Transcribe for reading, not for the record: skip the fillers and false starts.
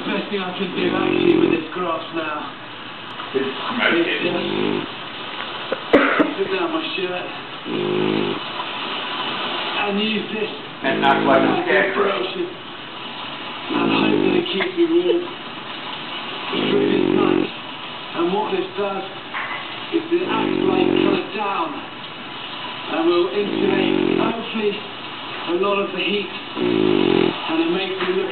best thing I can do actually with this grass now is put down my shirt and use this and act like a scarecrow. And hope that it keeps me warm through this night. And what this does is it acts like kind of down and will insulate hopefully a lot of the heat, and it makes me look